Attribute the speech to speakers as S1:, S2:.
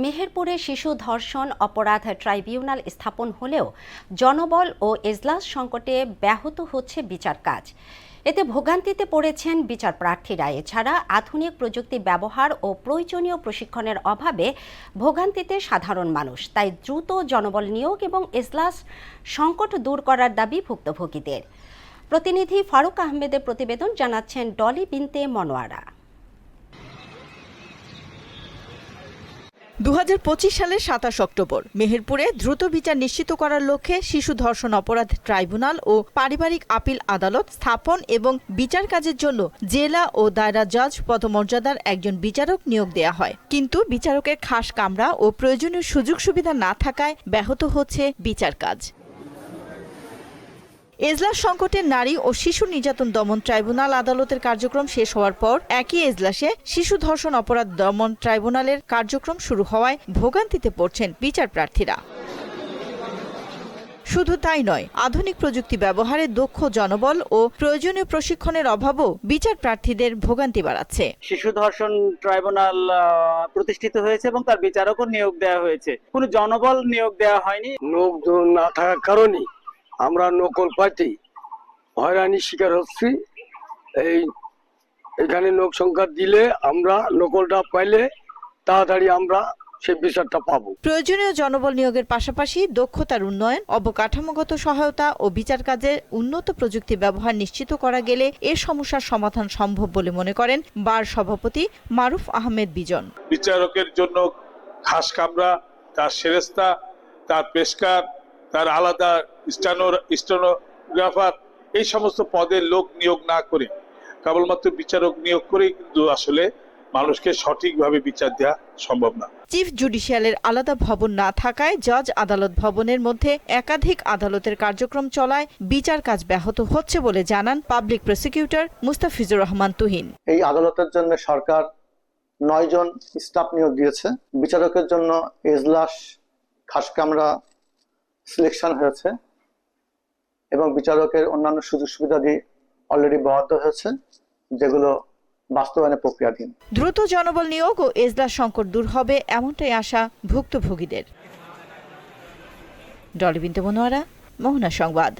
S1: মেহেরপুরে শিশু ধর্ষণ অপরাধ ট্রাইব্যুনাল স্থাপন হলেও জনবল ও এজলাস সংকটে ব্যাহত হচ্ছে বিচার কাজ। এতে ভোগান্তিতে পড়েছেন বিচার প্রার্থীরা। এছাড়া আধুনিক প্রযুক্তি ব্যবহার ও প্রয়োজনীয় প্রশিক্ষণের অভাবে ভোগান্তিতে সাধারণ মানুষ। তাই দ্রুত জনবল নিয়োগ এবং এজলাস সংকট দূর করার দাবি ভুক্তভোগীদের। প্রতিনিধি ফারুক আহমেদের প্রতিবেদন, জানাচ্ছেন ডলি বিনতে মনোয়ারা।
S2: 2025 সালের 27 অক্টোবর মেহেরপুরে দ্রুত বিচার নিশ্চিত করার লক্ষ্যে শিশু ধর্ষণ অপরাধ ট্রাইব্যুনাল ও পারিবারিক আপিল আদালত স্থাপন এবং বিচার কাজের জন্য জেলা ও দায়রা জজ পদমর্যাদার একজন বিচারক নিয়োগ দেয়া হয়। কিন্তু বিচারকের খাস কামরা ও প্রয়োজনীয় সুযোগ সুবিধা না থাকায় ব্যাহত হচ্ছে বিচার কাজ। এজলাস সংকটে নারী ও শিশু নির্যাতন দমন ট্রাইব্যুনাল আদালতের কার্যক্রম শেষ হওয়ার পর একই এজলাসে শিশু ধর্ষণ অপরাধ দমন ট্রাইব্যুনালের কার্যক্রম শুরু হওয়ায় ভোগান্তিতে পড়ছেন বিচার প্রার্থীরা। শুধু তাই নয়, আধুনিক প্রযুক্তি ব্যবহারে দক্ষ জনবল ও প্রয়োজনীয় প্রশিক্ষণের অভাবও বিচার প্রার্থীদের ভোগান্তি বাড়াচ্ছে।
S3: শিশু ধর্ষণ ট্রাইব্যুনাল প্রতিষ্ঠিত হয়েছে এবং তার বিচারকও নিয়োগ দেওয়া হয়েছে, কোনো জনবল নিয়োগ দেওয়া হয়নি।
S4: লোকজন না থাকার কারণে আমরা নকল পাইতে হয়রানির শিকার হচ্ছি। এখানে লোক সংখ্যা দিলে আমরা নকলটা পাইলে তাড়াতাড়ি আমরা সেই বিচারটা পাবো।
S2: প্রয়োজনীয় জনবল নিয়োগের পাশাপাশি দক্ষতার উন্নয়ন, অবকাঠামোগত সহায়তা ও বিচার কাজে উন্নত প্রযুক্তি ব্যবহার নিশ্চিত করা গেলে এ সমস্যার সমাধান সম্ভব বলে মনে করেন বার সভাপতি মারুফ আহমেদ বিজন।
S5: বিচারকের জন্য খাস কামরা, তার সেরেস্তা, তার পেশকার, তার আলাদা স্টেনোগ্রাফার, এই সমস্ত পদে লোক নিয়োগ না করে কেবলমাত্র বিচারক নিয়োগ করেই কিন্তু আসলে মানুষকে সঠিকভাবে বিচার দেওয়া সম্ভব না।
S2: চিফ জুডিশিয়ালের আলাদা ভবন না থাকায় জজ আদালত ভবনের মধ্যে একাধিক আদালতের কার্যক্রম চলায় বিচার কাজ ব্যাহত হচ্ছে বলে জানান পাবলিক প্রসিকিউটর মুস্তাফিজুর রহমান তুহিন।
S6: এই আদালতের জন্য সরকার 9 জন স্টাফ নিয়োগ দিয়েছে। বিচারকের জন্য এজলাস খাস কামরা সিলেকশন হয়েছে এবং বিচারকের অন্যান্য সুযোগ সুবিধা দিয়ে অলরেডি বরাদ্দ হয়েছে, যেগুলো বাস্তবায়নের প্রক্রিয়াধীন।
S2: দ্রুত জনবল নিয়োগ ও এজলাস সংকট দূর হবে এমনটাই আশা ভুক্তভোগীদের। ডলি বিনতে মনোয়ারা, মোহনা সংবাদ।